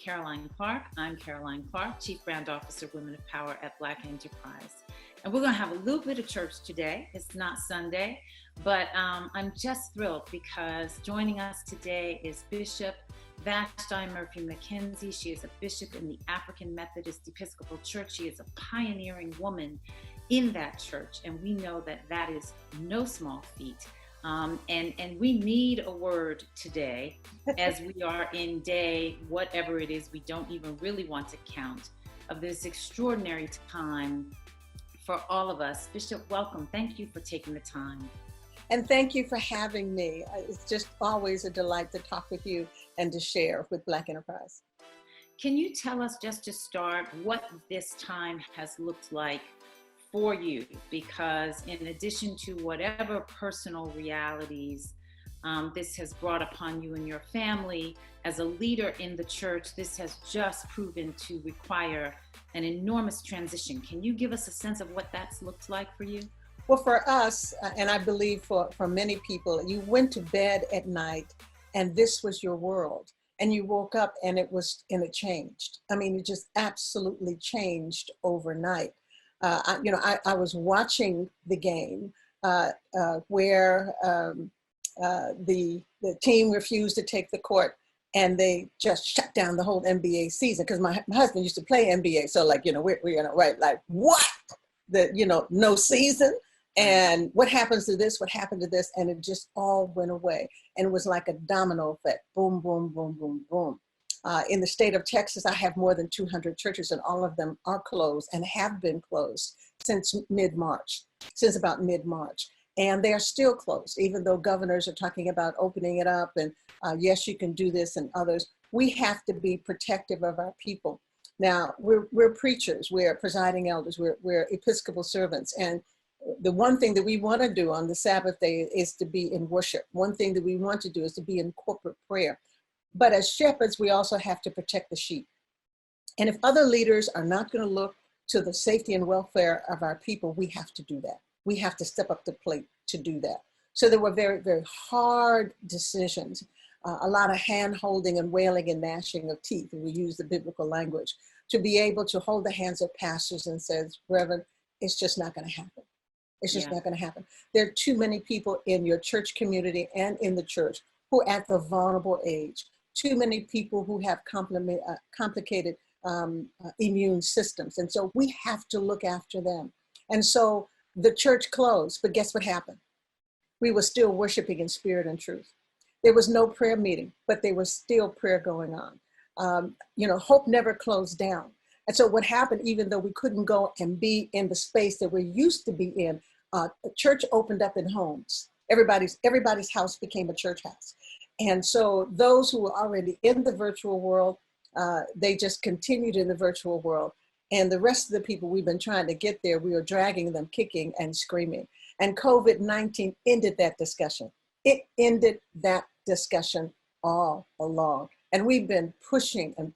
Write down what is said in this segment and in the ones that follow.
Caroline Clark. I'm Caroline Clark, Chief Brand Officer, Women of Power at Black Enterprise. And we're going to have a little bit of church today. It's not Sunday, but I'm just thrilled because joining us today is Bishop Vashti Murphy McKenzie. She is a bishop in the African Methodist Episcopal Church. She is a pioneering woman in that church, and we know that that is no small feat. And we need a word today as we are in day, whatever it is, we don't even really want to count, of this extraordinary time for all of us. Bishop, welcome. Thank you for taking the time. And thank you for having me. It's just always a delight to talk with you and to share with Black Enterprise. Can you tell us, just to start, what this time has looked like for you? Because in addition to whatever personal realities this has brought upon you and your family, as a leader in the church, this has just proven to require an enormous transition. Can you give us a sense of what that's looked like for you? Well, for us, and I believe for many people, you went to bed at night and this was your world. And you woke up and it changed. I mean, it just absolutely changed overnight. I was watching the game where the team refused to take the court, and they just shut down the whole NBA season, because my husband used to play NBA. So we're right, like, what? No season? And what happens to this? What happened to this? And it just all went away. And it was like a domino effect. Boom, boom, boom, boom, boom. In the state of Texas, I have more than 200 churches, and all of them are closed and have been closed since about mid-March. And they are still closed, even though governors are talking about opening it up and yes, you can do this, and others. We have to be protective of our people. Now, we're preachers, we're presiding elders, we're Episcopal servants. And the one thing that we want to do on the Sabbath day is to be in worship. One thing that we want to do is to be in corporate prayer. But as shepherds, we also have to protect the sheep. And if other leaders are not going to look to the safety and welfare of our people, we have to do that. We have to step up to the plate to do that. So there were very, very hard decisions, a lot of hand-holding and wailing and gnashing of teeth, and we use the biblical language, to be able to hold the hands of pastors and says, Reverend, it's just not going to happen. It's just not going to happen. There are too many people in your church community and in the church who are at the vulnerable age. Too many people who have complicated immune systems. And so we have to look after them. And so the church closed, but guess what happened? We were still worshiping in spirit and truth. There was no prayer meeting, but there was still prayer going on. Hope never closed down. And so what happened, even though we couldn't go and be in the space that we used to be in, the church opened up in homes. Everybody's house became a church house. And so those who were already in the virtual world, they just continued in the virtual world. And the rest of the people we've been trying to get there, we were dragging them kicking and screaming. And COVID-19 ended that discussion. It ended that discussion all along. And we've been pushing and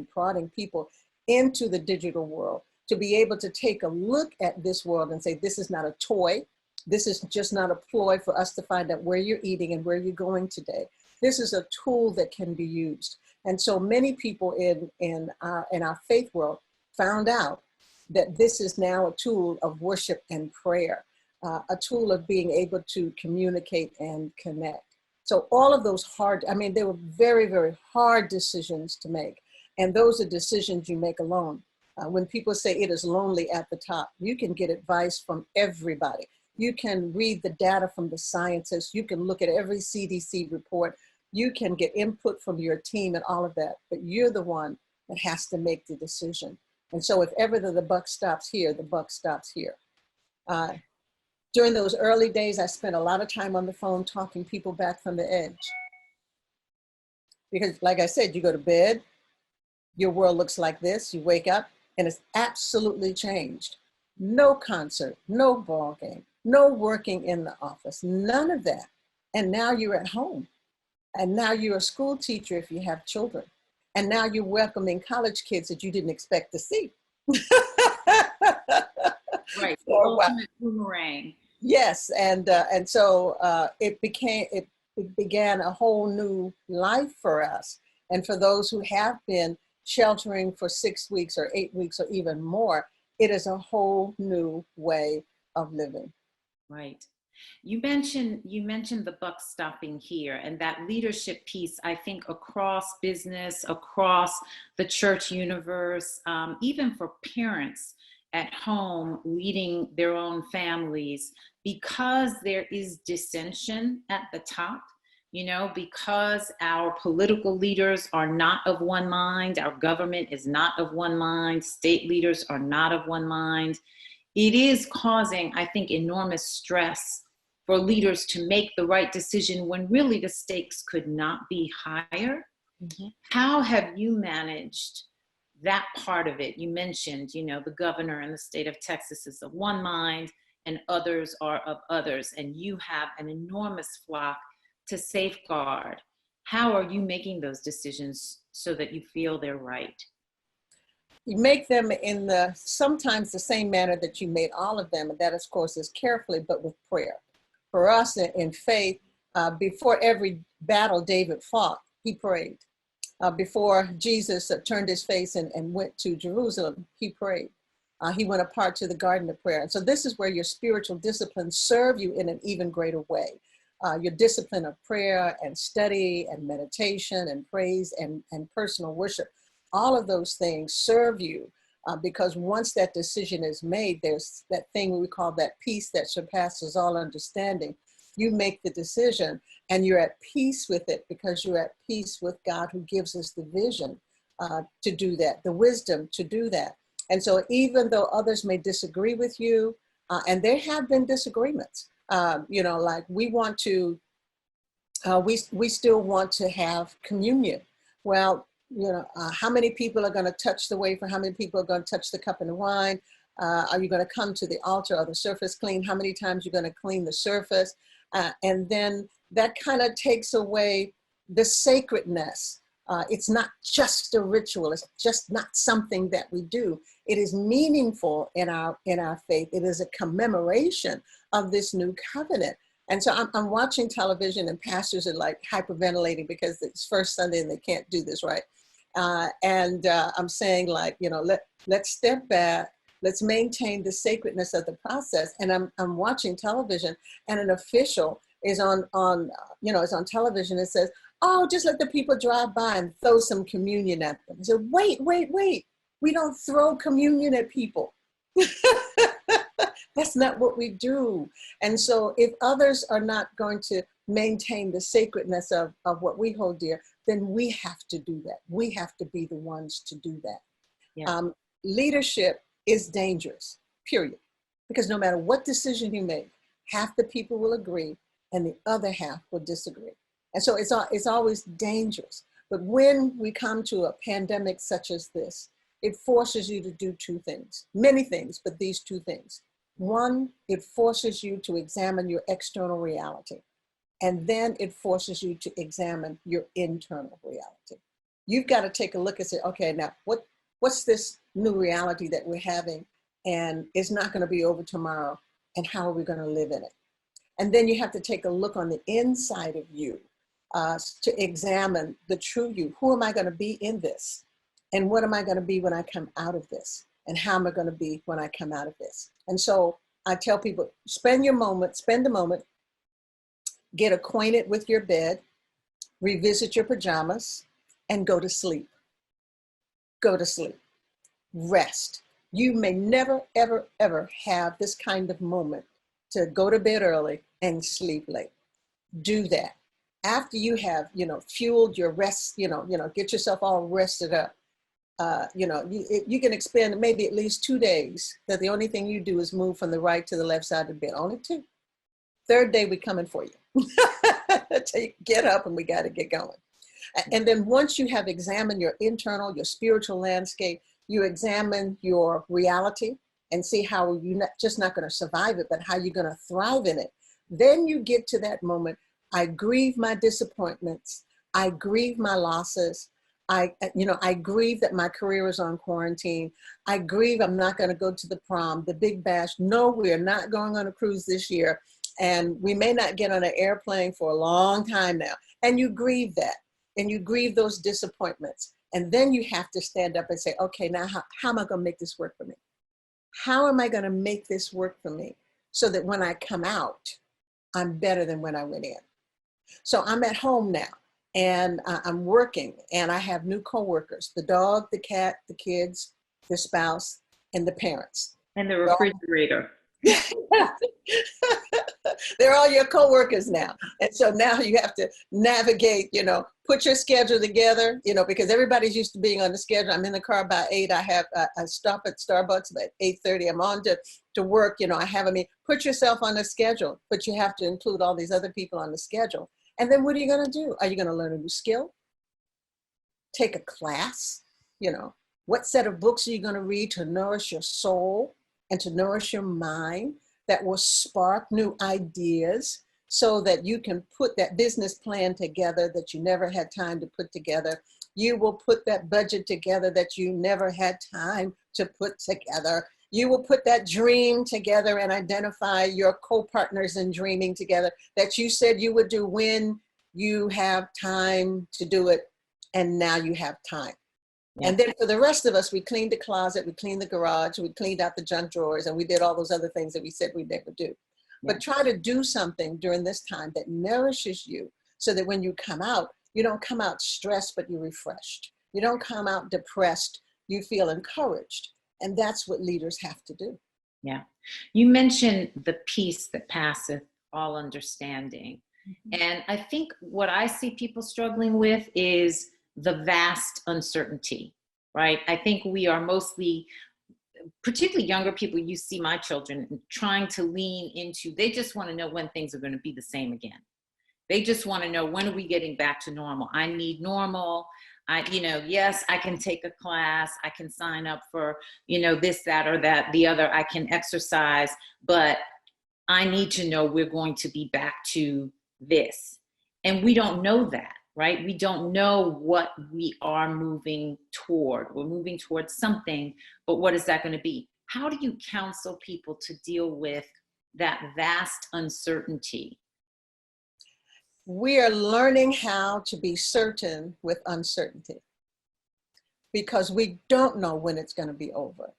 prodding people into the digital world to be able to take a look at this world and say, this is not a toy. This is just not a ploy for us to find out where you're eating and where you're going today. This is a tool that can be used. And so many people in our faith world found out that this is now a tool of worship and prayer, a tool of being able to communicate and connect. So all of those they were very, very hard decisions to make. And those are decisions you make alone. When people say it is lonely at the top, you can get advice from everybody. You can read the data from the scientists. You can look at every CDC report. You can get input from your team and all of that, but you're the one that has to make the decision. And so if ever the buck stops here, the buck stops here. During those early days, I spent a lot of time on the phone talking people back from the edge. Because like I said, you go to bed, your world looks like this, you wake up, and it's absolutely changed. No concert, no ball game, no working in the office, none of that. And now you're at home. And now you're a school teacher if you have children. And now you're welcoming college kids that you didn't expect to see. Right, the ultimate boomerang. Yes, and so it began a whole new life for us. And for those who have been sheltering for 6 weeks or 8 weeks or even more. It is a whole new way of living. Right. You mentioned the buck stopping here, and that leadership piece, I think, across business, across the church universe, even for parents at home leading their own families, because there is dissension at the top, because our political leaders are not of one mind, our government is not of one mind, state leaders are not of one mind. It is causing, I think, enormous stress for leaders to make the right decision when really the stakes could not be higher. Mm-hmm. How have you managed that part of it? You mentioned, the governor in the state of Texas is of one mind and others are of others, and you have an enormous flock to safeguard. How are you making those decisions so that you feel they're right? You make them in sometimes the same manner that you made all of them, and that, of course, is carefully, but with prayer. For us in faith, before every battle David fought, he prayed. Before Jesus turned his face and went to Jerusalem, he prayed. He went apart to the garden of prayer. And so this is where your spiritual disciplines serve you in an even greater way. Your discipline of prayer and study and meditation and praise and personal worship, all of those things serve you because once that decision is made, there's that thing we call that peace that surpasses all understanding. You make the decision and you're at peace with it because you're at peace with God, who gives us the vision to do that, the wisdom to do that. And so even though others may disagree with you, and there have been disagreements, like we still want to have communion. Well, how many people are going to touch the wafer? How many people are going to touch the cup and the wine? Are you going to come to the altar? Are the surface clean? How many times you're going to clean the surface? And then that kind of takes away the sacredness. It's not just a ritual. It's just not something that we do. It is meaningful in our faith. It is a commemoration of this new covenant. And so I'm watching television and pastors are like hyperventilating because it's first Sunday and they can't do this, right? I'm saying let's step back. Let's maintain the sacredness of the process. And I'm watching television, and an official is on television and says, "Oh, just let the people drive by and throw some communion at them." So wait. We don't throw communion at people. That's not what we do. And so if others are not going to maintain the sacredness of what we hold dear, then we have to do that. We have to be the ones to do that. Yeah. Leadership is dangerous, period. Because no matter what decision you make, half the people will agree and the other half will disagree. And so it's always dangerous. But when we come to a pandemic such as this, it forces you to do two things, many things, but these two things. One, it forces you to examine your external reality. And then it forces you to examine your internal reality. You've got to take a look and say, okay, now what's this new reality that we're having? And it's not going to be over tomorrow. And how are we going to live in it? And then you have to take a look on the inside of you to examine the true you. Who am I going to be in this? And what am I going to be when I come out of this? And how am I going to be when I come out of this? And so I tell people, spend a moment, get acquainted with your bed, revisit your pajamas, and go to sleep. Go to sleep. Rest. You may never, ever, ever have this kind of moment to go to bed early and sleep late. Do that. After you have, fueled your rest, get yourself all rested up. You can expend maybe at least 2 days that the only thing you do is move from the right to the left side of the bed. Only 2. Third day, we're coming for you. Get up and we got to get going. And then once you have examined your internal, your spiritual landscape, you examine your reality and see how you're not going to survive it, but how you're going to thrive in it. Then you get to that moment. I grieve my disappointments. I grieve my losses. I grieve that my career is on quarantine. I grieve I'm not going to go to the prom, the big bash. No, we are not going on a cruise this year. And we may not get on an airplane for a long time now. And you grieve that. And you grieve those disappointments. And then you have to stand up and say, okay, now how am I going to make this work for me? How am I going to make this work for me so that when I come out, I'm better than when I went in? So I'm at home now and I'm working and I have new coworkers, the dog, the cat, the kids, the spouse, and the parents. And the refrigerator. They're all your coworkers now. And so now you have to navigate, put your schedule together, because everybody's used to being on the schedule. I'm in the car by 8. I stop at Starbucks at 8:30. I'm on to work. I have a meeting. Put yourself on the schedule, but you have to include all these other people on the schedule. And then what are you going to do? Are you going to learn a new skill? Take a class? What set of books are you going to read to nourish your soul and to nourish your mind that will spark new ideas so that you can put that business plan together that you never had time to put together? You will put that budget together that you never had time to put together. You will put that dream together and identify your co-partners in dreaming together that you said you would do when you have time to do it. And now you have time. Yeah. And then for the rest of us, we cleaned the closet, we cleaned the garage, we cleaned out the junk drawers, and we did all those other things that we said we'd never do. Yeah. But try to do something during this time that nourishes you so that when you come out, you don't come out stressed, but you're refreshed. You don't come out depressed, you feel encouraged. And that's what leaders have to do. Yeah. You mentioned the peace that passeth all understanding. Mm-hmm. And I think what I see people struggling with is the vast uncertainty, right? I think we are mostly, particularly younger people, you see my children trying to lean into, they just want to know when things are going to be the same again. They just want to know, when are we getting back to normal? I need normal. Yes, I can take a class. I can sign up for, this, that, or that, the other. I can exercise, but I need to know we're going to be back to this. And we don't know that, right? We don't know what we are moving toward. We're moving towards something, but what is that going to be? How do you counsel people to deal with that vast uncertainty? We are learning how to be certain with uncertainty because we don't know when it's going to be over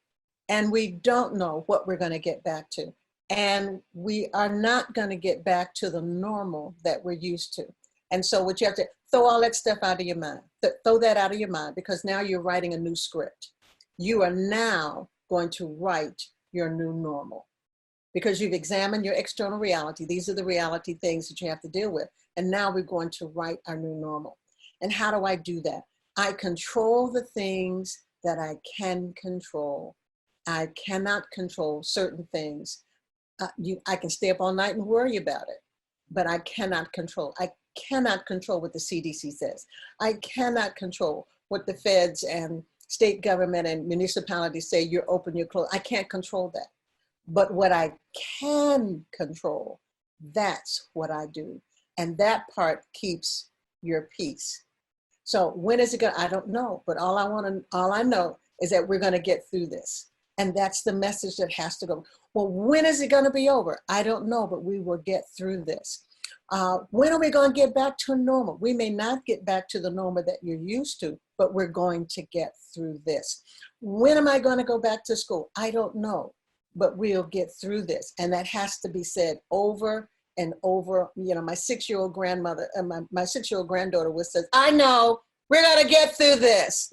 and we don't know what we're going to get back to. And we are not going to get back to the normal that we're used to. And so what you have to throw all that stuff out of your mind, throw that out of your mind, because now you're writing a new script. You are now going to write your new normal because you've examined your external reality. These are the reality things that you have to deal with. And now we're going to write our new normal. And how do I do that? I control the things that I can control. I cannot control certain things. I can stay up all night and worry about it, but I cannot control. I cannot control what the CDC says. I cannot control what the feds and state government and municipalities say, you're open, you're closed. I can't control that. But what I can control, that's what I do. And that part keeps your peace. So when is it going to, I don't know, but all I know is that we're going to get through this. And that's the message that has to go. Well, when is it going to be over? I don't know, but we will get through this. When are we going to get back to normal? We may not get back to the normal that you're used to, but we're going to get through this. When am I going to go back to school? I don't know, but we'll get through this. And that has to be said over and over. My 6-year-old grandmother, my 6-year-old granddaughter would say, I know, we're going to get through this.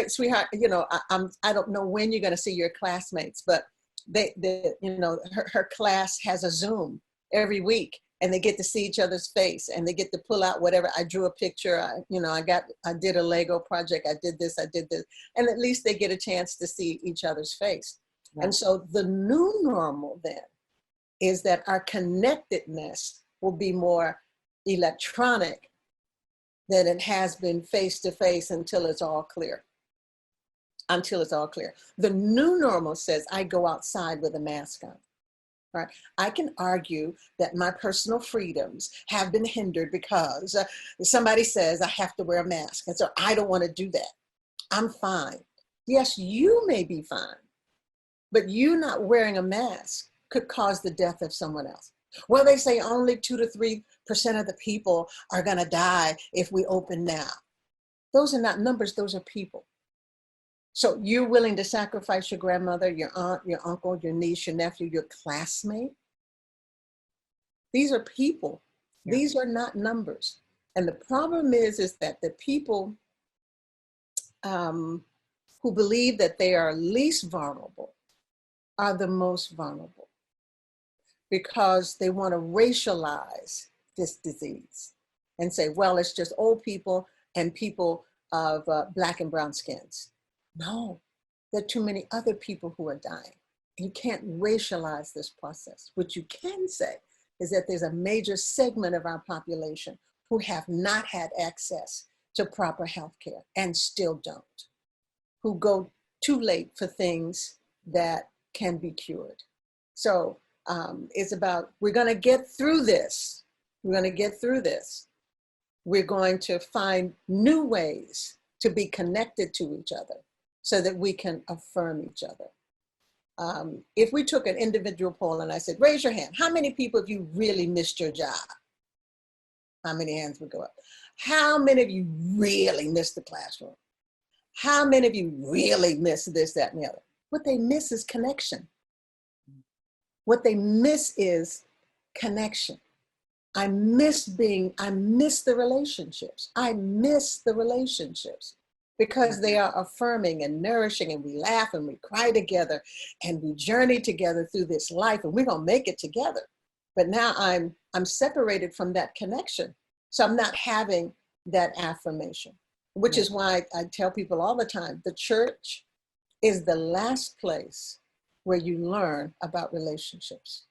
Sweetheart, I don't know when you're going to see your classmates, but her class has a Zoom every week and they get to see each other's face and they get to pull out whatever. I drew a picture, I did a Lego project, I did this. And at least they get a chance to see each other's face. Right. And so the new normal then is that our connectedness will be more electronic than it has been face-to-face until it's all clear. The new normal says I go outside with a mask on. Right? I can argue that my personal freedoms have been hindered because somebody says I have to wear a mask. And so I don't want to do that. I'm fine. Yes, you may be fine, but you not wearing a mask could cause the death of someone else. Well, they say only 2 to 3% of the people are going to die if we open now. Those are not numbers, those are people. So you're willing to sacrifice your grandmother, your aunt, your uncle, your niece, your nephew, your classmate? These are people. Yeah. These are not numbers. And the problem is that the people who believe that they are least vulnerable are the most vulnerable because they want to racialize this disease and say, well, it's just old people and people of Black and brown skins. No, there are too many other people who are dying. You can't racialize this process. What you can say is that there's a major segment of our population who have not had access to proper health care and still don't, who go too late for things that can be cured. So it's about, we're going to get through this. We're going to get through this. We're going to find new ways to be connected to each other so that we can affirm each other. If we took an individual poll and I said, raise your hand, how many people have you really missed your job? How many hands would go up? How many of you really missed the classroom? How many of you really miss this, that, and the other? What they miss is connection. What they miss is connection. I miss the relationships. I miss the relationships because they are affirming and nourishing, and we laugh and we cry together and we journey together through this life, and we're gonna make it together. But now I'm separated from that connection. So I'm not having that affirmation, which is why I tell people all the time, the church is the last place where you learn about relationships.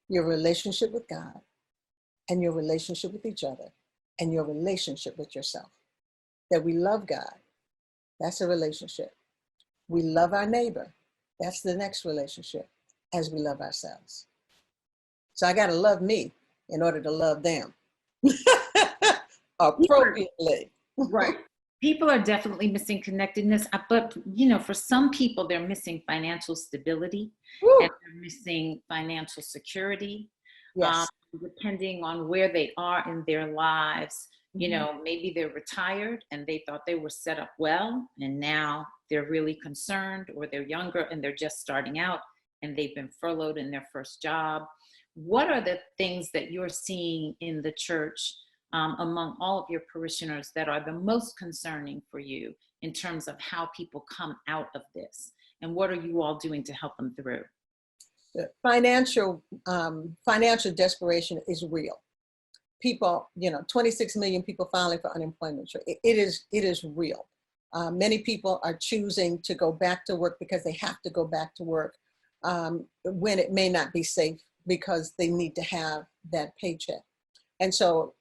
Your relationship with God, and your relationship with each other, and your relationship with yourself. That we love God, that's a relationship. We love our neighbor, that's the next relationship, as we love ourselves. So I gotta love me in order to love them appropriately. Right. People are definitely missing connectedness, but for some people, they're missing financial stability. Woo. And they're missing financial security. Yes. Depending on where they are in their lives, maybe they're retired and they thought they were set up well, and now they're really concerned, or they're younger and they're just starting out and they've been furloughed in their first job. What are the things that you're seeing in the church among all of your parishioners that are the most concerning for you in terms of how people come out of this? And what are you all doing to help them through? Financial desperation is real. People, 26 million people filing for unemployment. It is real. Many people are choosing to go back to work because they have to go back to work when it may not be safe because they need to have that paycheck. And so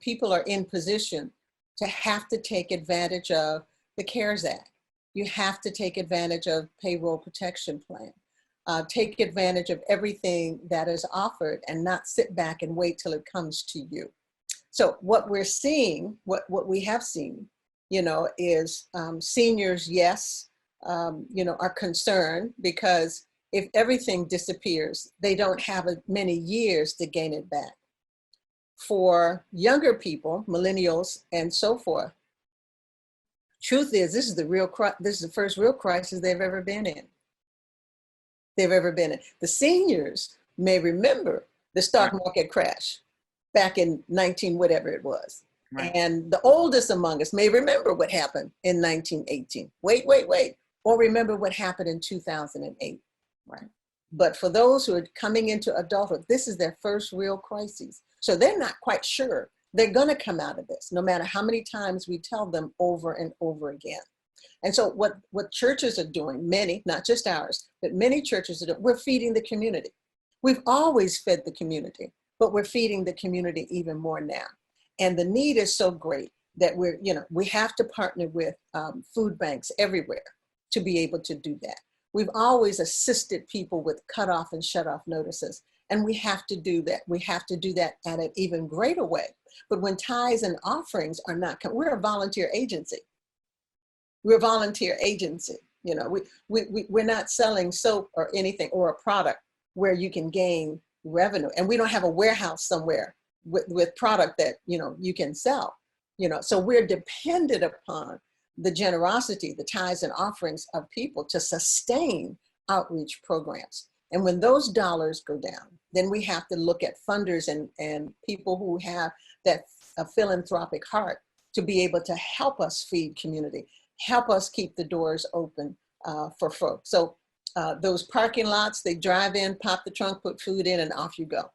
people are in position to have to take advantage of the CARES Act. You have to take advantage of payroll protection plan. Take advantage of everything that is offered and not sit back and wait till it comes to you. So what we're seeing, what we have seen, is seniors, yes, are concerned because if everything disappears, they don't have many years to gain it back. For younger people, millennials and so forth, truth is, this is the first real crisis they've ever been in. The seniors may remember the stock market crash back in 19 whatever it was. Right. And the oldest among us may remember what happened in 1918. Wait, or remember what happened in 2008. Right. But for those who are coming into adulthood, this is their first real crisis. So they're not quite sure they're gonna come out of this, no matter how many times we tell them over and over again. And so what churches are doing, many, not just ours, but many churches are doing, we're feeding the community. We've always fed the community, but we're feeding the community even more now. And the need is so great that we have to partner with food banks everywhere to be able to do that. We've always assisted people with cutoff and shut off notices, and we have to do that. We have to do that at an even greater way. But when tithes and offerings are not, we're a volunteer agency. We're a volunteer agency. We're not selling soap or anything or a product where you can gain revenue, and we don't have a warehouse somewhere with product that, you know, you can sell, you know. So we're dependent upon the generosity, the tithes and offerings of people to sustain outreach programs. And when those dollars go down, then we have to look at funders and people who have that philanthropic heart to be able to help us feed community, help us keep the doors open for folks. So those parking lots, they drive in, pop the trunk, put food in, and off you go.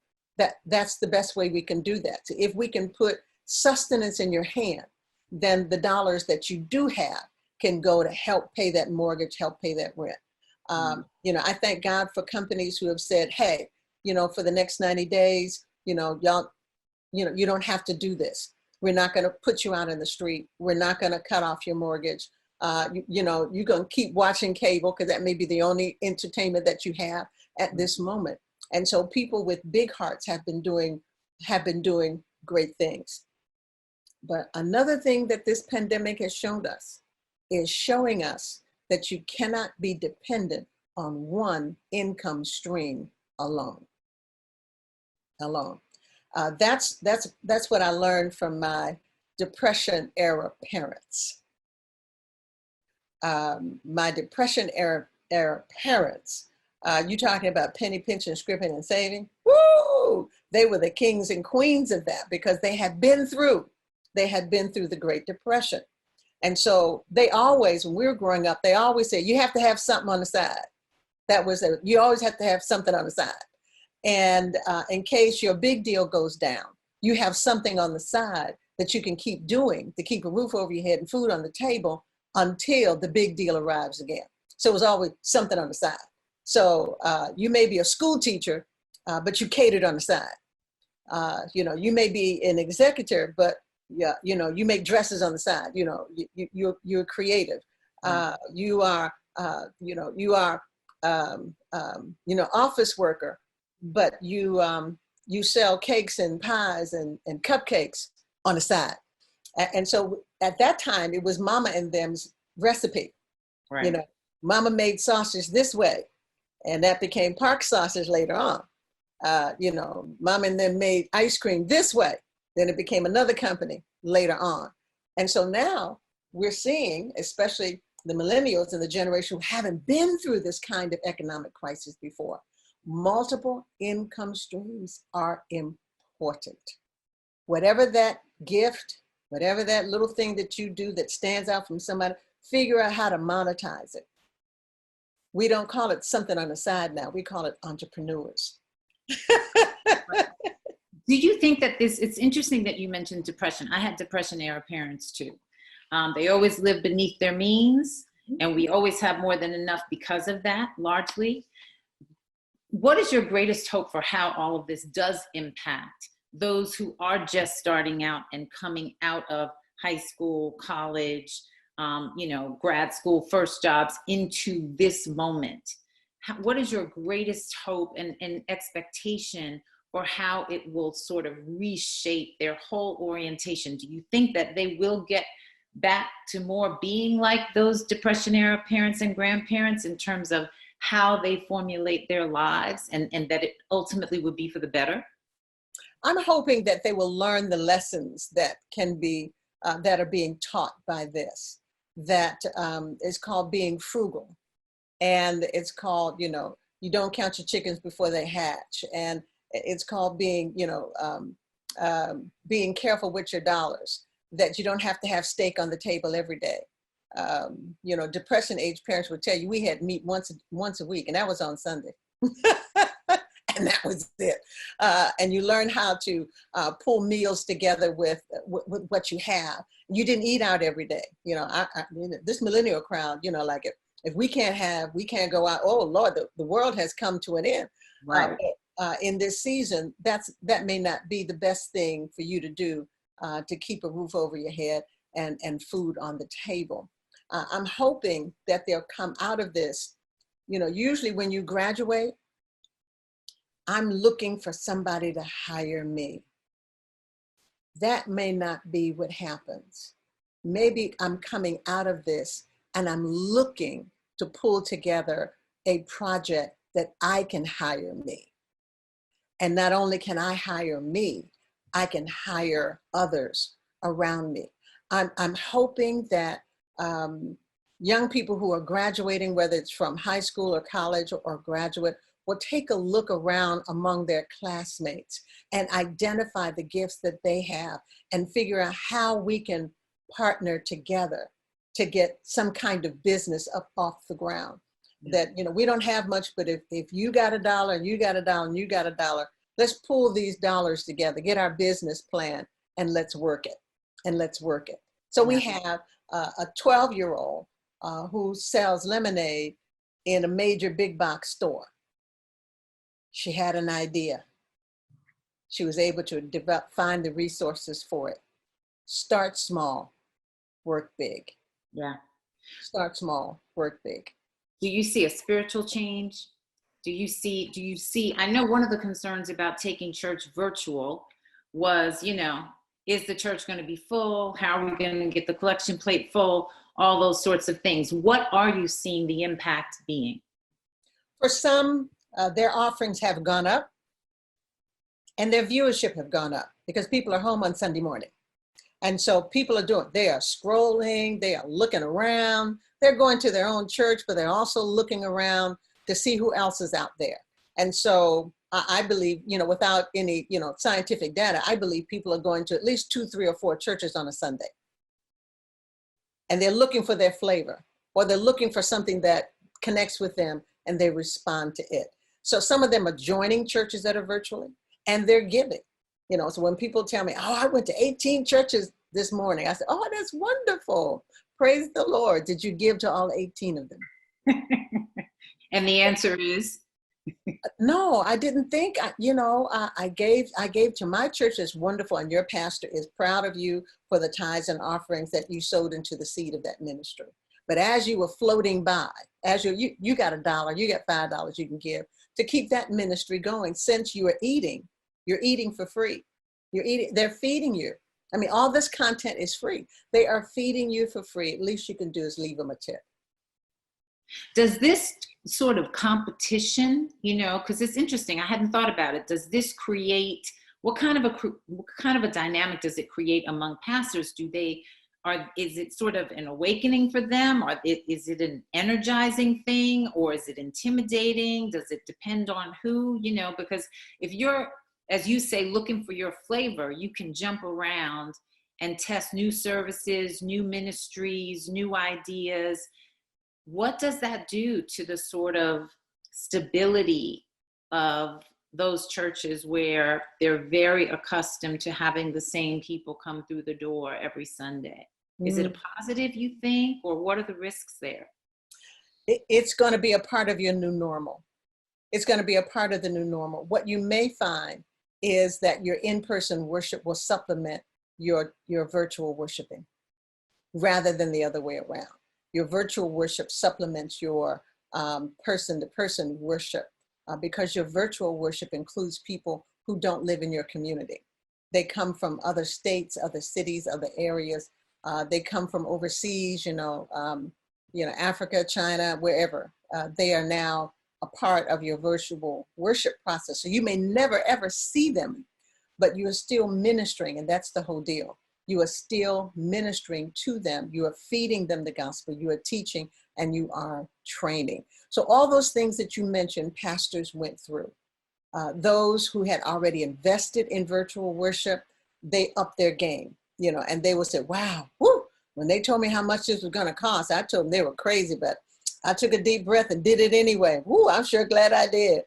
That's the best way we can do that. So if we can put sustenance in your hand, then the dollars that you do have can go to help pay that mortgage, help pay that rent. You know, I thank God for companies who have said, hey, you know, for the next 90 days, you know, y'all, you know, you don't have to do this. We're not going to put you out in the street. We're not going to cut off your mortgage. You know, you're going to keep watching cable because that may be the only entertainment that you have at this moment. And so people with big hearts have been doing great things. But another thing that this pandemic has shown us is showing us that you cannot be dependent on one income stream alone. That's what I learned from my Depression era parents. My Depression era parents, you talking about penny pinching, scripting, and saving? Woo! They were the kings and queens of that because they had been through the Great Depression. And so they always, when we were growing up, they always said, you have to have something on the side. You always have to have something on the side. And in case your big deal goes down, you have something on the side that you can keep doing to keep a roof over your head and food on the table until the big deal arrives again. So it was always something on the side. So you may be a school teacher, but you catered on the side. You know, you may be an executive, but yeah, you know, you make dresses on the side. You know, you're creative. You are, you know, you are, you know, office worker, but you sell cakes and pies and cupcakes on the side. And so at that time, it was mama and them's recipe. Right. You know, mama made sausage this way, and that became Park sausage later on. You know, mama and them made ice cream this way. Then it became another company later on. And so now we're seeing, especially the millennials and the generation who haven't been through this kind of economic crisis before, multiple income streams are important. Whatever that gift, whatever that little thing that you do that stands out from somebody, figure out how to monetize it. We don't call it something on the side now. We call it entrepreneurs. Do you think that it's interesting that you mentioned depression. I had Depression era parents too. They always lived beneath their means, and we always have more than enough because of that, largely. What is your greatest hope for how all of this does impact those who are just starting out and coming out of high school, college, you know, grad school, first jobs into this moment? What is your greatest hope and expectation for how it will sort of reshape their whole orientation? Do you think that they will get back to more being like those Depression era parents and grandparents in terms of how they formulate their lives, and that it ultimately would be for the better? I'm hoping that they will learn the lessons that can be, that are being taught by this, that is called being frugal. And it's called, you know, you don't count your chickens before they hatch. And it's called being, you know, being careful with your dollars, that you don't have to have steak on the table every day. You know, depression age parents would tell you we had meat once a week, and that was on Sunday. And that was it. And you learn how to pull meals together with what you have. You didn't eat out every day. You know, this millennial crowd, you know, like if we can't go out, oh Lord, the world has come to an end. Right. In this season, that may not be the best thing for you to do to keep a roof over your head and food on the table. I'm hoping that they'll come out of this. You know, usually when you graduate, I'm looking for somebody to hire me. That may not be what happens. Maybe I'm coming out of this and I'm looking to pull together a project that I can hire me. And not only can I hire me, I can hire others around me. I'm hoping that young people who are graduating, whether it's from high school or college or graduate, will take a look around among their classmates and identify the gifts that they have and figure out how we can partner together to get some kind of business up off the ground. That, you know, we don't have much, but if you got a dollar and you got a dollar and you got a dollar, let's pull these dollars together, get our business plan, and let's work it. And let's work it. So we have a 12-year-old who sells lemonade in a major big box store. She had an idea. She was able to find the resources for it. Start small, work big. Yeah. Start small, work big. Do you see a spiritual change? Do you see, I know one of the concerns about taking church virtual was, you know, is the church going to be full? How are we going to get the collection plate full? All those sorts of things. What are you seeing the impact being? For some, their offerings have gone up and their viewership have gone up because people are home on Sunday morning. And so people they are scrolling, they are looking around, they're going to their own church, but they're also looking around to see who else is out there. And so I believe, you know, without any, you know, scientific data, I believe people are going to at least 2, 3, or 4 churches on a Sunday. And they're looking for their flavor, or they're looking for something that connects with them and they respond to it. So some of them are joining churches that are virtually and they're giving. You know, so when people tell me, oh, I went to 18 churches this morning, I said, oh, that's wonderful. Praise the Lord. Did you give to all 18 of them? And the answer is? No, I didn't think, you know, I gave to my church. That's wonderful. And your pastor is proud of you for the tithes and offerings that you sowed into the seed of that ministry. But as you were floating by, as you got $1, you got $5 you can give to keep that ministry going. Since you are eating, you're eating for free. They're feeding you. I mean, all this content is free. They are feeding you for free. At least you can do is leave them a tip. Does this sort of competition, you know, because it's interesting, I hadn't thought about it. Does this create, what kind of a dynamic does it create among pastors? Is it sort of an awakening for them? Or is it an energizing thing? Or is it intimidating? Does it depend on who, you know, because if you're, as you say, looking for your flavor, you can jump around and test new services, new ministries, new ideas. What does that do to the sort of stability of those churches where they're very accustomed to having the same people come through the door every Sunday? Is it a positive, you think, or what are the risks there? It's going to be a part of your new normal. It's going to be a part of the new normal. What you may find is that your in-person worship will supplement your virtual worshiping rather than the other way around. Your virtual worship supplements your person-to-person worship because your virtual worship includes people who don't live in your community. They come from other states, other cities, other areas. They come from overseas, Africa, China, wherever. They are now a part of your virtual worship process. So you may never, ever see them, but you are still ministering, and that's the whole deal. You are still ministering to them. You are feeding them the gospel. You are teaching, and you are training. So all those things that you mentioned, pastors went through. Those who had already invested in virtual worship, they upped their game, and they would say, wow, whoo. When they told me how much this was going to cost, I told them they were crazy, but I took a deep breath and did it anyway. Woo, I'm sure glad I did.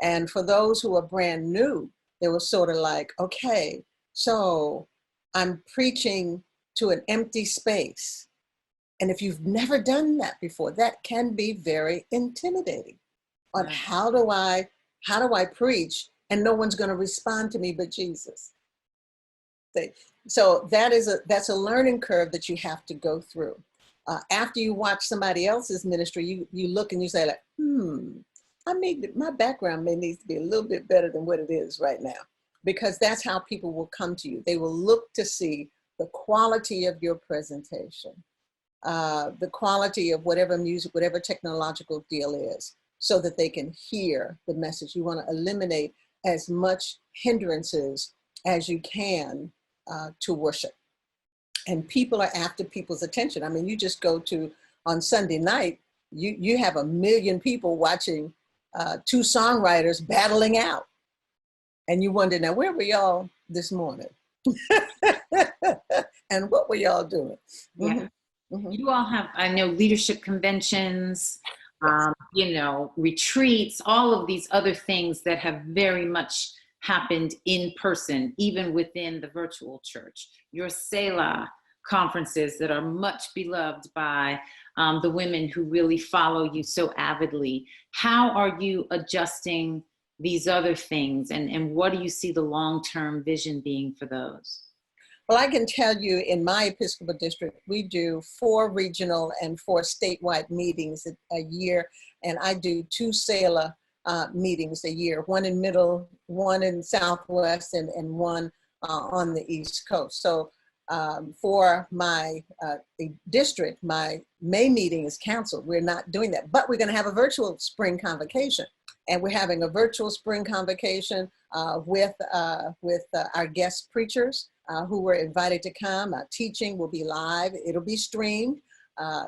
And for those who are brand new, they were sort of like, okay, so I'm preaching to an empty space. And if you've never done that before, that can be very intimidating. On how do I preach and no one's going to respond to me but Jesus? So that's a learning curve that you have to go through. After you watch somebody else's ministry, you look and you say like, my background may need to be a little bit better than what it is right now, because that's how people will come to you. They will look to see the quality of your presentation, the quality of whatever music, whatever technological deal is, so that they can hear the message. You want to eliminate as much hindrances as you can to worship. And people are after people's attention. I mean, you just go to, on Sunday night, you have 1 million people watching two songwriters battling out. And you wonder, now, where were y'all this morning? And what were y'all doing? Yeah. Mm-hmm. Mm-hmm. You all have, I know, leadership conventions, Yes. you know, retreats, all of these other things that have very much happened in person, even within the virtual church. Your Selah conferences that are much beloved by the women who really follow you so avidly. How are you adjusting these other things, and what do you see the long-term vision being for those? Well, I can tell you in my Episcopal district, we do 4 regional and 4 statewide meetings a year. And I do 2 Selah meetings a year, one in middle, one in Southwest, and one on the East Coast. So for my district, my May meeting is canceled. We're not doing that, but we're going to have a virtual spring convocation. And we're having a virtual spring convocation with our guest preachers who were invited to come. Teaching will be live. It'll be streamed.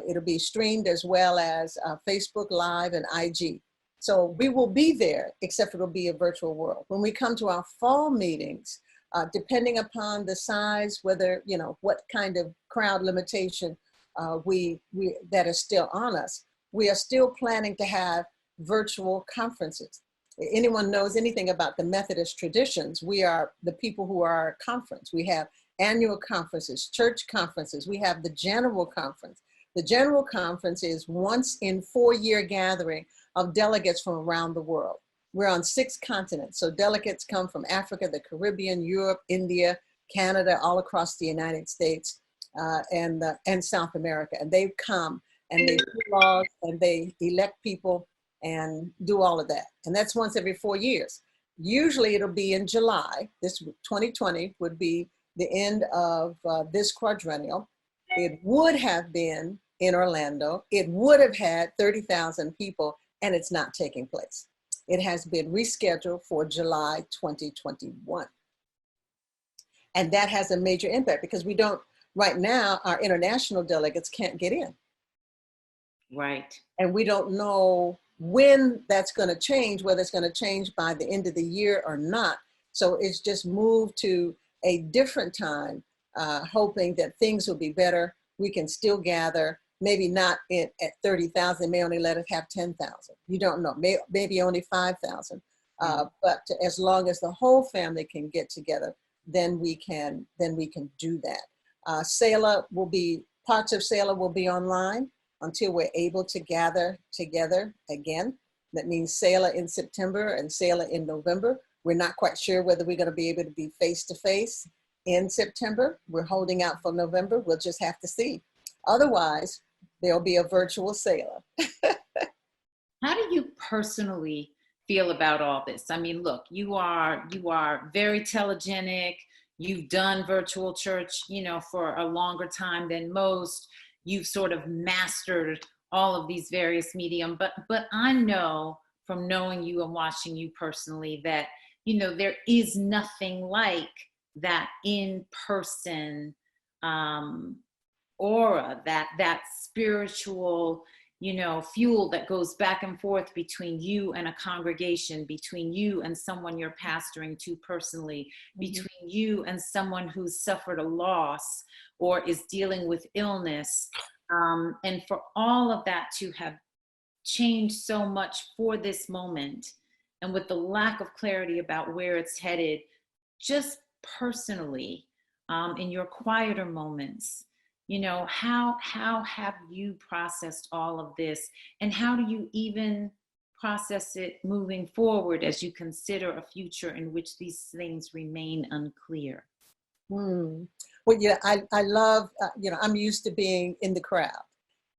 It'll be streamed as well as Facebook Live and IG. So we will be there, except it'll be a virtual world. When we come to our fall meetings, depending upon the size, whether, you know, what kind of crowd limitation that is still on us, we are still planning to have virtual conferences. Anyone knows anything about the Methodist traditions, we are the people who are our conference. We have annual conferences, church conferences. We have the General Conference. The General Conference is once in 4-year gathering of delegates from around the world. We're on 6 continents. So delegates come from Africa, the Caribbean, Europe, India, Canada, all across the United States and South America. And they come and they do laws and they elect people and do all of that. And that's once every 4 years. Usually it'll be in July. This 2020 would be the end of this quadrennial. It would have been in Orlando. It would have had 30,000 people, and it's not taking place. It has been rescheduled for July 2021. And that has a major impact because we don't, right now, our international delegates can't get in. Right. And we don't know when that's going to change, whether it's going to change by the end of the year or not. So it's just moved to a different time, hoping that things will be better. We can still gather, maybe not at 30,000, may only let us have 10,000. You don't know, maybe only 5,000. But as long as the whole family can get together, then we can do that. Selah will be, parts of Selah will be online until we're able to gather together again. That means Selah in September and Selah in November. We're not quite sure whether we're going to be able to be face-to-face in September. We're holding out for November. We'll just have to see. Otherwise, there'll be a virtual Selah. How do you personally feel about all this? I mean, look, you are very telegenic. You've done virtual church, you know, for a longer time than most. You've sort of mastered all of these various medium, but I know from knowing you and watching you personally that, you know, there is nothing like that in-person aura, that spiritual, you know, fuel that goes back and forth between you and a congregation, between you and someone you're pastoring to personally, between you and someone who's suffered a loss or is dealing with illness. And for all of that to have changed so much for this moment, and with the lack of clarity about where it's headed, just personally, in your quieter moments, you know, how have you processed all of this, and how do you even process it moving forward as you consider a future in which these things remain unclear? Well, yeah, I love, you know, I'm used to being in the crowd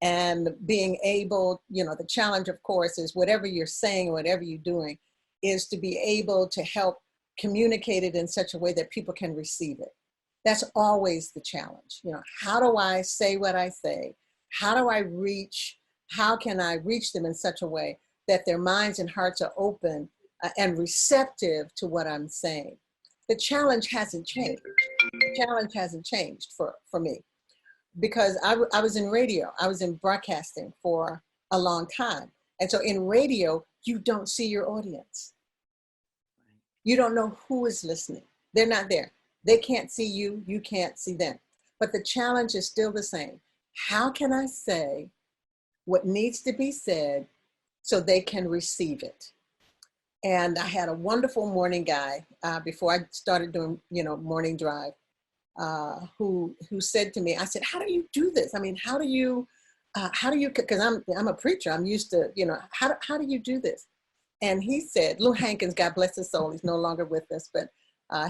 and being able, you know, the challenge, of course, is whatever you're saying, whatever you're doing, is to be able to help communicate it in such a way that people can receive it. That's always the challenge. You know, how do I say what I say? How can I reach them in such a way that their minds and hearts are open and receptive to what I'm saying. The challenge hasn't changed. The challenge hasn't changed for me, because I was in radio, I was in broadcasting for a long time. And so in radio, you don't see your audience. You don't know who is listening. They're not there. They can't see you, you can't see them. But the challenge is still the same. How can I say what needs to be said so they can receive it? And I had a wonderful morning guy before I started doing, morning drive, who said to me, I said, how do you do this? I mean, how do you, because I'm a preacher, I'm used to, how do you do this? And he said, Lou Hankins, God bless his soul, he's no longer with us, but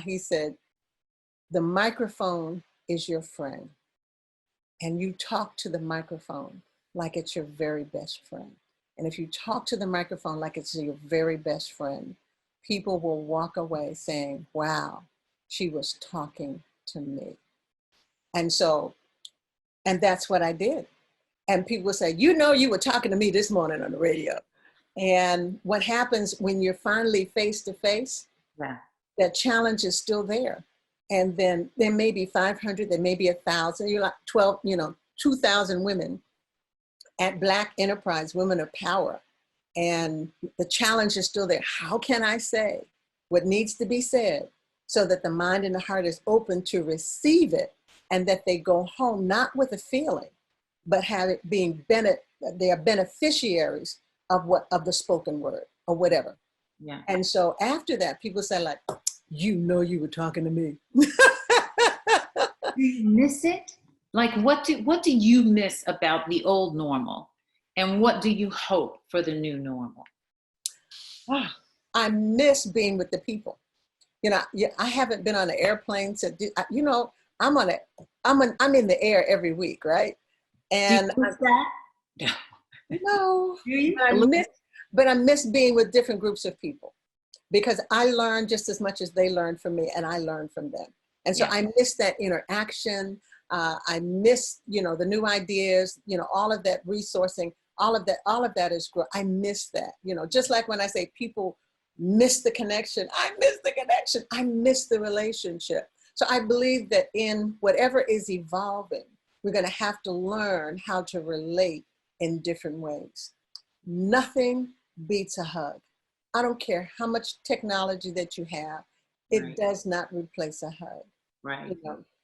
he said, the microphone is your friend, and you talk to the microphone like it's your very best friend. And if you talk to the microphone like it's your very best friend, people will walk away saying, wow, she was talking to me. And so, and that's what I did. And people will say, you were talking to me this morning on the radio. And what happens when you're finally face to face, that challenge is still there. And then there may be 500, there may be 1,000, you're like 2,000 women at Black Enterprise, Women of Power. And the challenge is still there. How can I say what needs to be said so that the mind and the heart is open to receive it, and that they go home not with a feeling, but have it being they are beneficiaries of the spoken word or whatever. Yeah. And so after that, people say like, you were talking to me. Do you miss it? Like, what do you miss about the old normal? And what do you hope for the new normal? I miss being with the people. I haven't been on an airplane since, I'm in the air every week, right? And do you miss that? No, Do you? but I miss being with different groups of people, because I learn just as much as they learn from me, and I learn from them. And so I miss that interaction. I miss, the new ideas, all of that resourcing, all of that is growth. I miss that, just like when I say people miss the connection, I miss the connection. I miss the relationship. So I believe that in whatever is evolving, we're going to have to learn how to relate in different ways. Nothing beats a hug. I don't care how much technology that you have, it does not replace a hug. Right.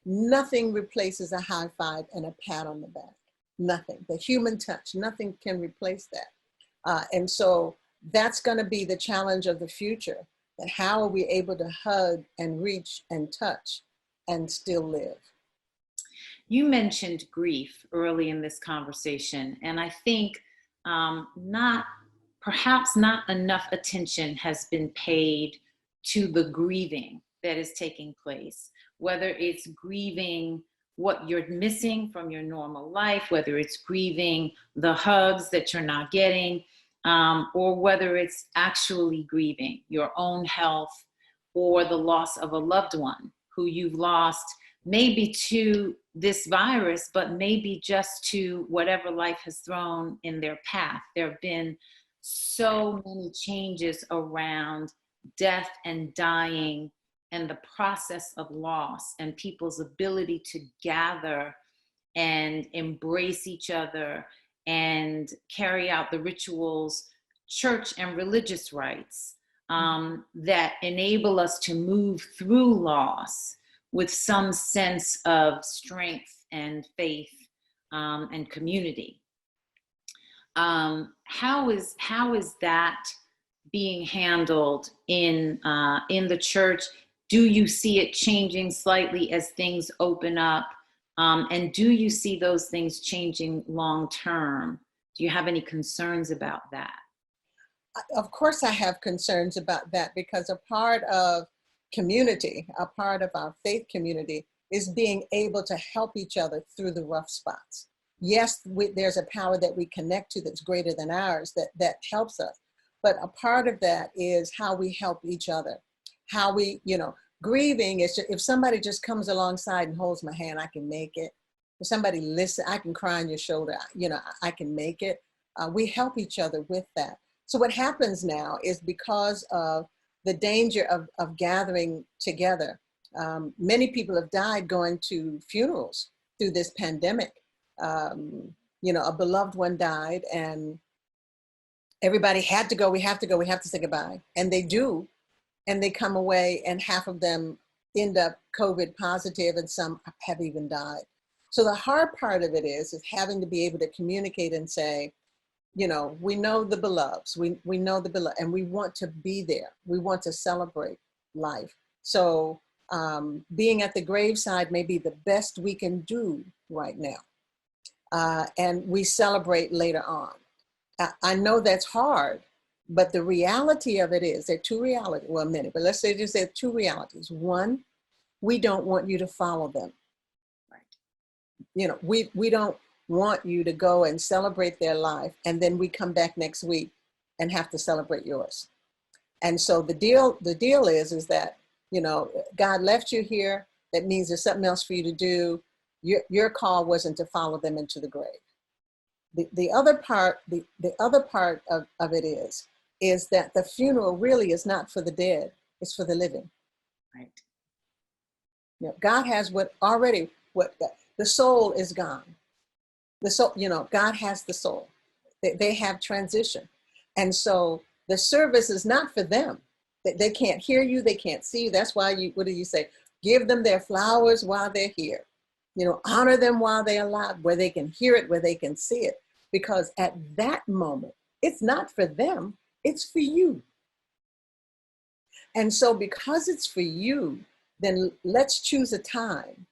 Nothing replaces a high five and a pat on the back. Nothing. The human touch, nothing can replace that. And so that's going to be the challenge of the future. That how are we able to hug and reach and touch and still live? You mentioned grief early in this conversation, and I think perhaps not enough attention has been paid to the grieving that is taking place, whether it's grieving what you're missing from your normal life, whether it's grieving the hugs that you're not getting, or whether it's actually grieving your own health or the loss of a loved one who you've lost, maybe to this virus, but maybe just to whatever life has thrown in their path. There have been so many changes around death and dying and the process of loss and people's ability to gather and embrace each other and carry out the rituals, church and religious rites that enable us to move through loss with some sense of strength and faith and community. How is that being handled in the church? Do you see it changing slightly as things open up? And do you see those things changing long term? Do you have any concerns about that? Of course I have concerns about that, because a part of community, a part of our faith community, is being able to help each other through the rough spots. Yes, there's a power that we connect to that's greater than ours that helps us. But a part of that is how we help each other. How we, grieving is just, if somebody just comes alongside and holds my hand, I can make it. If somebody listens, I can cry on your shoulder, I can make it. We help each other with that. So what happens now is because of the danger of gathering together, many people have died going to funerals through this pandemic. You know, a beloved one died and everybody had to go, we have to go, we have to say goodbye. And they do, and they come away and half of them end up COVID positive and some have even died. So the hard part of it is having to be able to communicate and say, you know, we know the beloveds, we know the beloved, and we want to be there. We want to celebrate life. So being at the graveside may be the best we can do right now. And we celebrate later on. I know that's hard, but the reality of it is there are two realities, well, many, but let's say just there are two realities. One, we don't want you to follow them. Right. You know, we don't want you to go and celebrate their life, and then we come back next week and have to celebrate yours. And so the deal is that, you know, God left you here. That means there's something else for you to do. Your call wasn't to follow them into the grave. The other part, the other part of it is that the funeral really is not for the dead, it's for the living. Right. You know, God has what the soul is gone. The soul, you know, God has the soul. They have transition. And so the service is not for them. They can't hear you, they can't see you. That's why what do you say? Give them their flowers while they're here. You know, honor them while they're alive, where they can hear it, where they can see it. Because at that moment, it's not for them, it's for you. And so because it's for you, then let's choose a time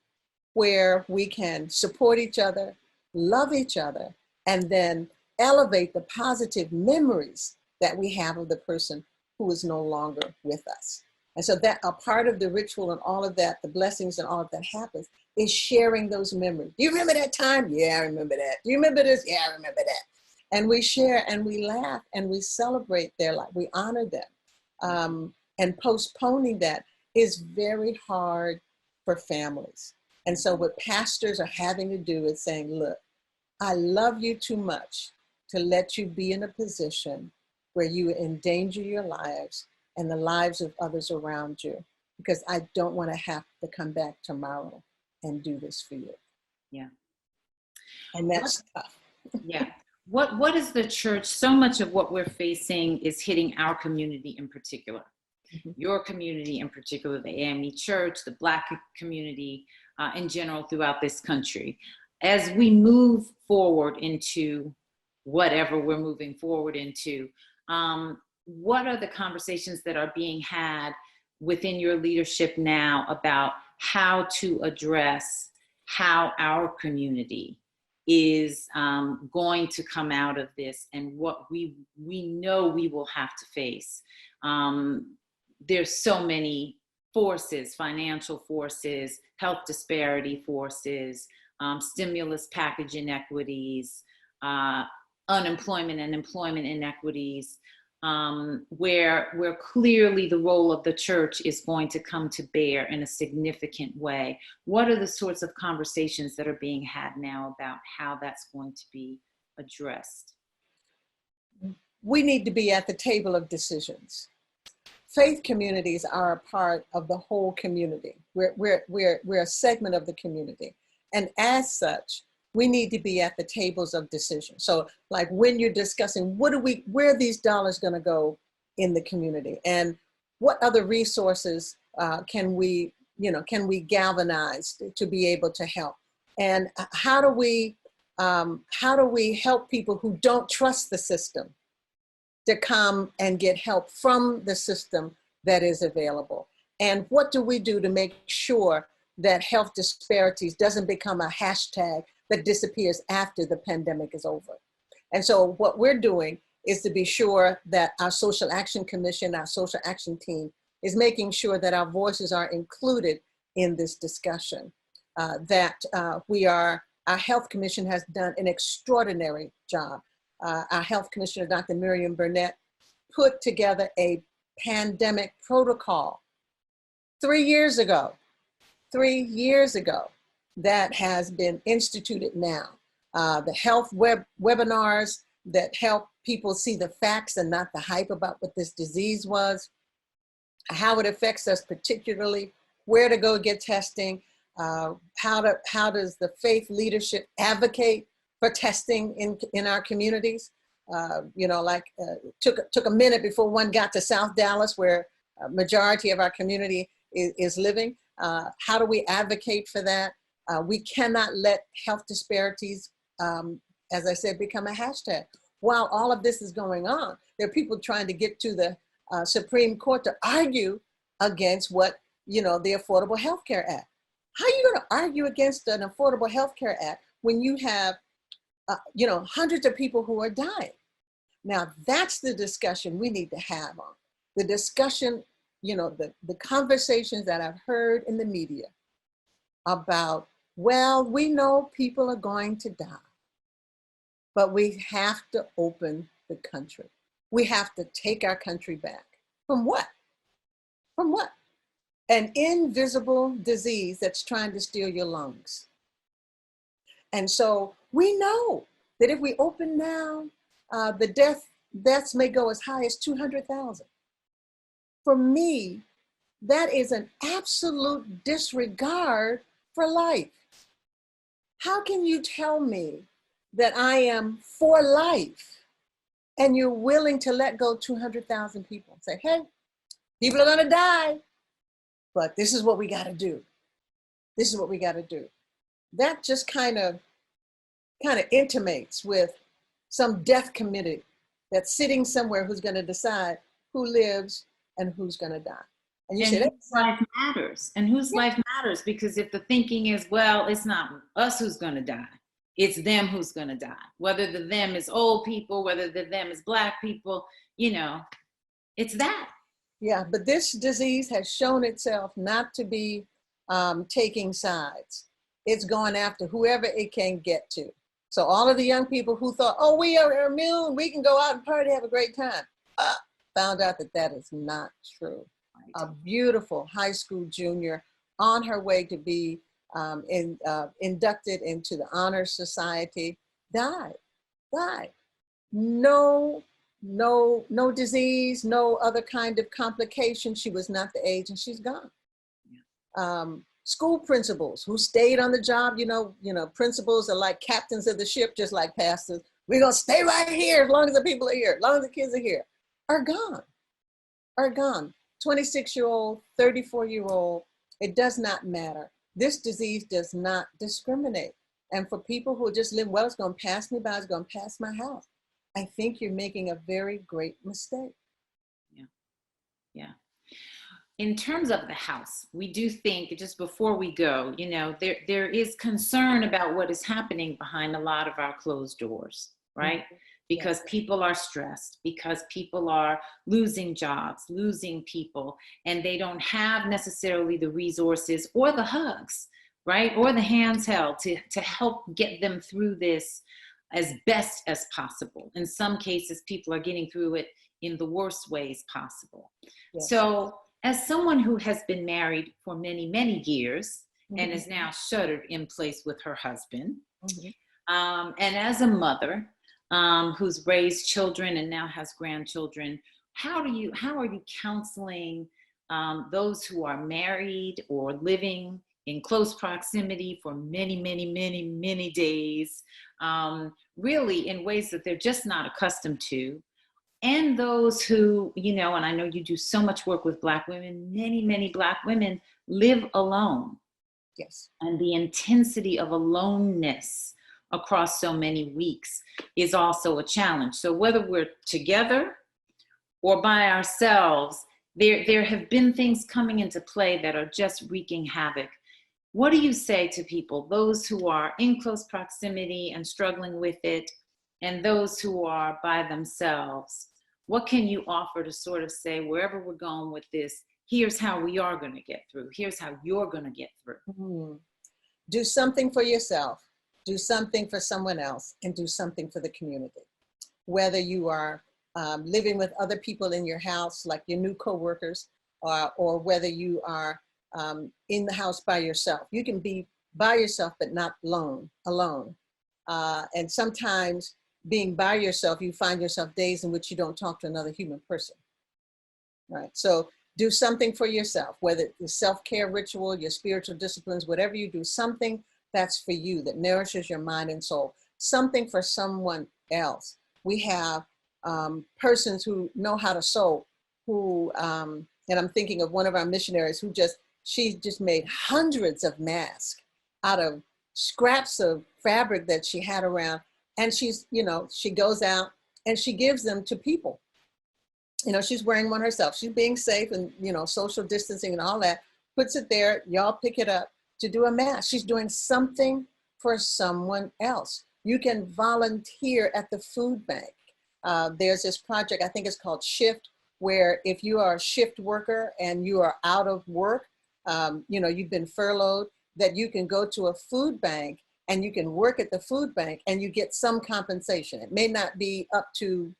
where we can support each other, love each other, and then elevate the positive memories that we have of the person who is no longer with us. And so that a part of the ritual and all of that, the blessings and all of that happens, is sharing those memories. Do you remember that time? Yeah, I remember that. Do you remember this? Yeah, I remember that. And we share and we laugh and we celebrate their life. We honor them. And postponing that is very hard for families. And so what pastors are having to do is saying, look, I love you too much to let you be in a position where you endanger your lives and the lives of others around you, because I don't want to have to come back tomorrow and do this for you. Yeah. And that's tough. Yeah. What is the church? So much of what we're facing is hitting our community in particular. Mm-hmm. Your community in particular, the A.M.E. church, the Black community in general throughout this country. As we move forward into whatever we're moving forward into, what are the conversations that are being had within your leadership now about how to address how our community is going to come out of this and what we know we will have to face? There's so many forces, financial forces, health disparity forces, stimulus package inequities, unemployment and employment inequities, where clearly the role of the church is going to come to bear in a significant way. What are the sorts of conversations that are being had now about how that's going to be addressed? We need to be at the table of decisions. Faith communities are a part of the whole community. We're a segment of the community. And as such, we need to be at the tables of decision. So like when you're discussing where are these dollars going to go in the community, and what other resources can we galvanize to be able to help? And how do we help people who don't trust the system to come and get help from the system that is available? And what do we do to make sure that health disparities doesn't become a hashtag that disappears after the pandemic is over? And so what we're doing is to be sure that our Social Action Commission, our Social Action team, is making sure that our voices are included in this discussion. Our Health Commission has done an extraordinary job. Our Health Commissioner, Dr. Miriam Burnett, put together a pandemic protocol 3 years ago. 3 years ago, that has been instituted now. The health webinars that help people see the facts and not the hype about what this disease was, how it affects us particularly, where to go get testing, how does the faith leadership advocate for testing in our communities. Took a minute before one got to South Dallas, where a majority of our community is living. How do we advocate for that? We cannot let health disparities, as I said, become a hashtag. While all of this is going on, there are people trying to get to the Supreme Court to argue against what, the Affordable Health Care Act. How are you going to argue against an Affordable Health Care Act when you have, hundreds of people who are dying? Now, that's the discussion we need to have on. The discussion, the conversations that I've heard in the media about, well, we know people are going to die, but we have to open the country. We have to take our country back. From what? From what? An invisible disease that's trying to steal your lungs. And so we know that if we open now, the deaths may go as high as 200,000. For me, that is an absolute disregard for life. How can you tell me that I am for life and you're willing to let go 200,000 people? Say, hey, people are gonna die, but this is what we gotta do. This is what we gotta do. That just kind of intimates with some death committee that's sitting somewhere who's gonna decide who lives and who's gonna die. And whose life matters, and whose life matters, because if the thinking is, well, it's not us who's gonna die, it's them who's gonna die. Whether the them is old people, whether the them is Black people, it's that. Yeah, but this disease has shown itself not to be taking sides. It's going after whoever it can get to. So all of the young people who thought, oh, we are immune, we can go out and party, have a great time, found out that that is not true. Right. A beautiful high school junior on her way to be inducted into the Honor Society died. No disease, no other kind of complication. She was not the age and she's gone. Yeah. School principals who stayed on the job, principals are like captains of the ship, just like pastors. We're gonna stay right here as long as the people are here, as long as the kids are here, are gone. 26-year-old, 34-year-old, it does not matter. This disease does not discriminate. And for people who just live, well, it's gonna pass me by, it's gonna pass my house. I think you're making a very great mistake. Yeah. In terms of the house, we do think, just before we go, there is concern about what is happening behind a lot of our closed doors, right? Mm-hmm. Because people are stressed, because people are losing jobs, losing people, and they don't have necessarily the resources or the hugs, right? Or the hands held to help get them through this as best as possible. In some cases, people are getting through it in the worst ways possible. Yes. So as someone who has been married for many, many years, mm-hmm. and is now shuttered in place with her husband, mm-hmm. And as a mother who's raised children and now has grandchildren, how are you counseling those who are married or living in close proximity for many, many, many, many days, really in ways that they're just not accustomed to? And those who, and I know you do so much work with Black women, many, many Black women live alone. Yes. And the intensity of aloneness across so many weeks is also a challenge. So whether we're together or by ourselves, there have been things coming into play that are just wreaking havoc. What do you say to people, those who are in close proximity and struggling with it, and those who are by themselves? What can you offer to sort of say, wherever we're going with this, here's how we are going to get through. Here's how you're going to get through. Mm-hmm. Do something for yourself, do something for someone else, and do something for the community. Whether you are living with other people in your house, like your new coworkers, or whether you are in the house by yourself. You can be by yourself, but not alone. And sometimes being by yourself, you find yourself days in which you don't talk to another human person, right? So do something for yourself, whether it's self-care ritual, your spiritual disciplines, whatever you do, something that's for you, that nourishes your mind and soul, something for someone else. We have persons who know how to sew, who, and I'm thinking of one of our missionaries who she just made hundreds of masks out of scraps of fabric that she had around. And she goes out and she gives them to people. She's wearing one herself. She's being safe and, social distancing and all that, puts it there. Y'all pick it up to do a mask. She's doing something for someone else. You can volunteer at the food bank. There's this project, I think it's called Shift, where if you are a shift worker and you are out of work, you've been furloughed, that you can go to a food bank and you can work at the food bank and you get some compensation. It may not be up to,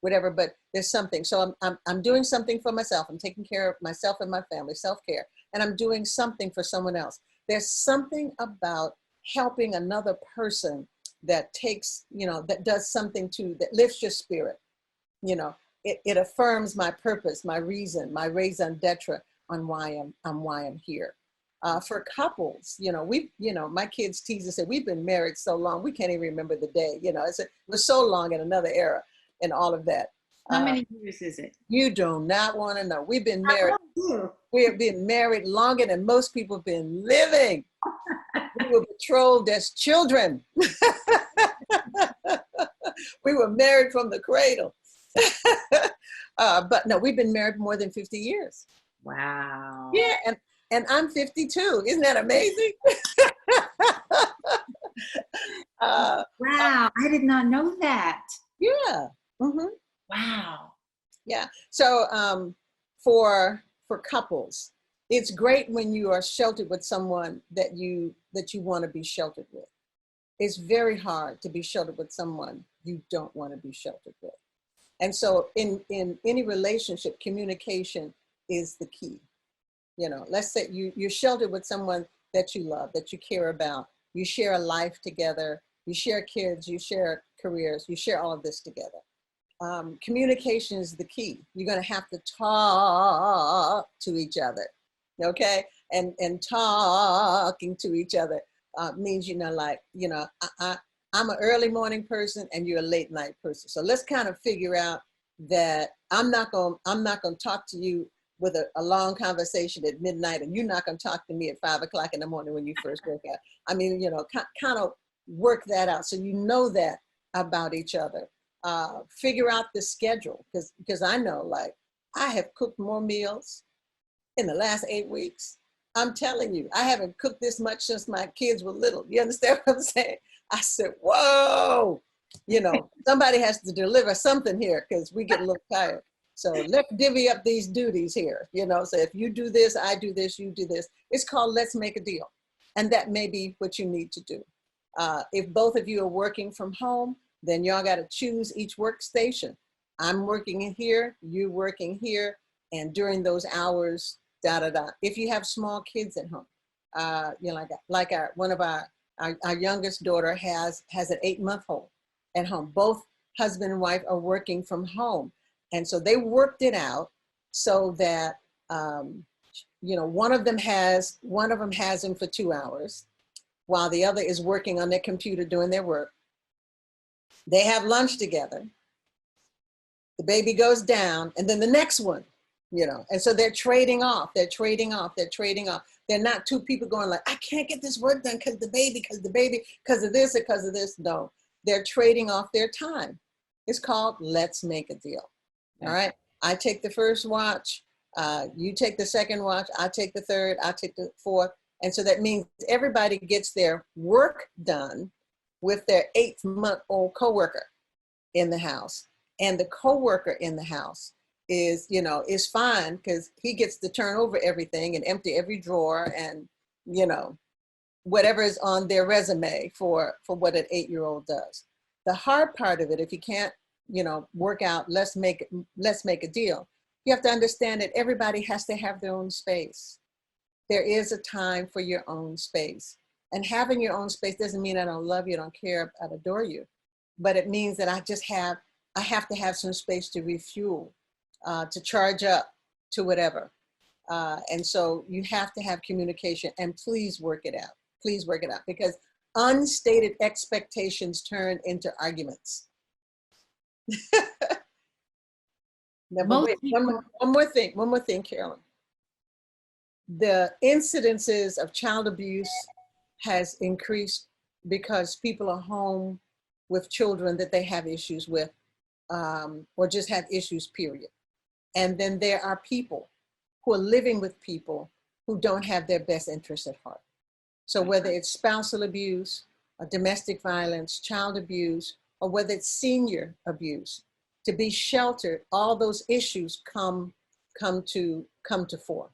whatever, but there's something. So I'm doing something for myself. I'm taking care of myself and my family, self-care, and I'm doing something for someone else. There's something about helping another person that takes, that does something that lifts your spirit. It affirms my purpose, my reason, my raison d'etre on why I'm here. For couples, my kids tease us, say, we've been married so long, we can't even remember the day. It was so long in another era and all of that. How many years is it? You do not want to know. We've been married. We have been married longer than most people have been living. We were betrothed as children. We were married from the cradle. But no, we've been married more than 50 years. Wow. Yeah, and I'm 52. Isn't that amazing? Wow, I did not know that. Yeah. Mm-hmm. Wow. Yeah. So for couples, it's great when you are sheltered with someone that you want to be sheltered with. It's very hard to be sheltered with someone you don't want to be sheltered with. And so in any relationship, communication is the key. Let's say you're sheltered with someone that you love, that you care about. You share a life together. You share kids, you share careers, you share all of this together. Communication is the key. You're going to have to talk to each other, okay? And talking to each other means, I'm an early morning person and you're a late night person. So let's kind of figure out that I'm not going to talk to you with a long conversation at midnight, and you're not going to talk to me at 5 o'clock in the morning when you first wake up. I mean, kind of work that out so you know that about each other. Figure out the schedule, because I know, like, I have cooked more meals in the last 8 weeks. I'm telling you, I haven't cooked this much since my kids were little. You understand what I'm saying? I said, whoa, somebody has to deliver something here because we get a little tired. So let's divvy up these duties here. So if you do this, I do this, you do this. It's called let's make a deal. And that may be what you need to do. If both of you are working from home, then y'all got to choose each workstation. I'm working in here, you working here, and during those hours, If you have small kids at home, one of our youngest daughter has an 8-month-old at home. Both husband and wife are working from home. And so they worked it out so that, one of them has him for 2 hours while the other is working on their computer doing their work. They have lunch together. The baby goes down, and then the next one, and so they're trading off. They're not two people going like, I can't get this work done because the baby, because of this or because of this. No, they're trading off their time. It's called let's make a deal. All right. I take the first watch. You take the second watch. I take the third. I take the fourth. And so that means everybody gets their work done with their 8-month-old coworker in the house. And the coworker in the house is fine because he gets to turn over everything and empty every drawer and, whatever is on their resume for what an 8-year-old does. The hard part of it, if you can't, work out, let's make a deal. You have to understand that everybody has to have their own space. There is a time for your own space. And having your own space doesn't mean I don't love you, don't care, I adore you. but it means that I have to have some space to refuel, to charge up, to whatever. And so you have to have communication, and please work it out. Please work it out, because unstated expectations turn into arguments. Now, but Most wait, people, one more thing, Carolyn. The incidences of child abuse has increased because people are home with children that they have issues with, or just have issues, period. And then there are people who are living with people who don't have their best interests at heart. So whether it's spousal abuse, or domestic violence, child abuse, or whether it's senior abuse, to be sheltered, all those issues come to fore.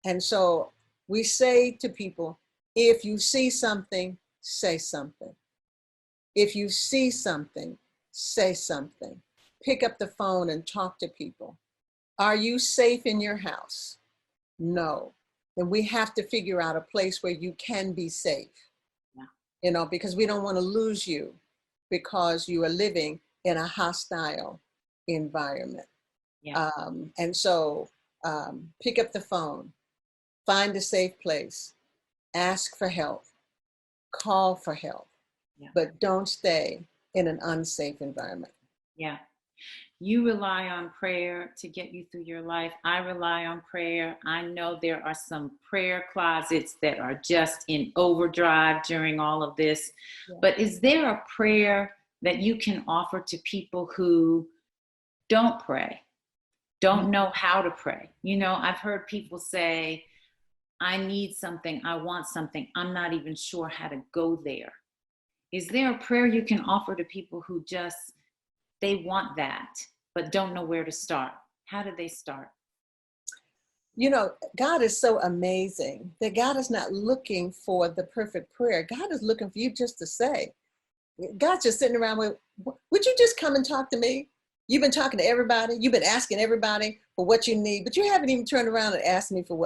And so we say to people, if you see something, say something. If you see something, say something. Pick up the phone and talk to people. Are you safe in your house? No. Then we have to figure out a place where you can be safe. Yeah. Because we don't want to lose you because you are living in a hostile environment. yeah, And so pick up the phone, find a safe place, ask for help, call for help, yeah, but don't stay in an unsafe environment. yeah. You rely on prayer to get you through your life. I rely on prayer. I know there are some prayer closets that are just in overdrive during all of this. Yeah. But is there a prayer that you can offer to people who don't pray, don't know how to pray? I've heard people say, I need something, I want something, I'm not even sure how to go there. Is there a prayer you can offer to people who just, they want that, but don't know where to start? How do they start? God is so amazing that God is not looking for the perfect prayer. God is looking for you just to say. God's just sitting around with, would you just come and talk to me? You've been talking to everybody. You've been asking everybody for what you need, but you haven't even turned around and asked me for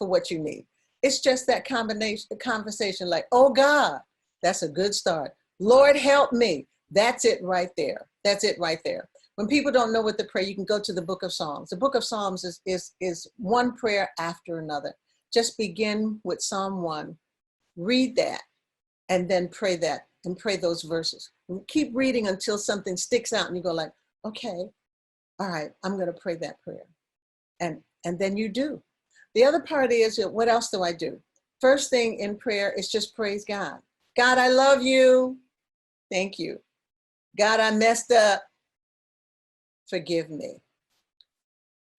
what you need. It's just that conversation like, oh God, that's a good start. Lord, help me. That's it right there. That's it right there. When people don't know what to pray, you can go to the book of Psalms. The book of Psalms is one prayer after another. Just begin with Psalm 1, read that, and then pray that, and pray those verses. And keep reading until something sticks out and you go like, okay, all right, I'm going to pray that prayer. And then you do. The other part is, what else do I do? First thing in prayer is just praise God. God, I love you. Thank you. God, I messed up. Forgive me.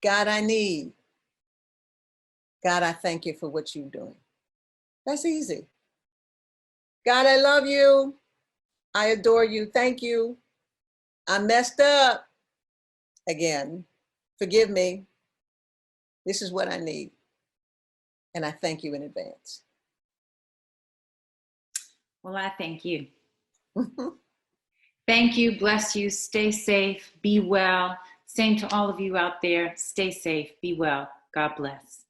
God, I need. God, I thank you for what you're doing. That's easy. God, I love you. I adore you. Thank you. I messed up. Again, forgive me. This is what I need. And I thank you in advance. Well, I thank you. Thank you. Bless you. Stay safe. Be well. Same to all of you out there. Stay safe. Be well. God bless.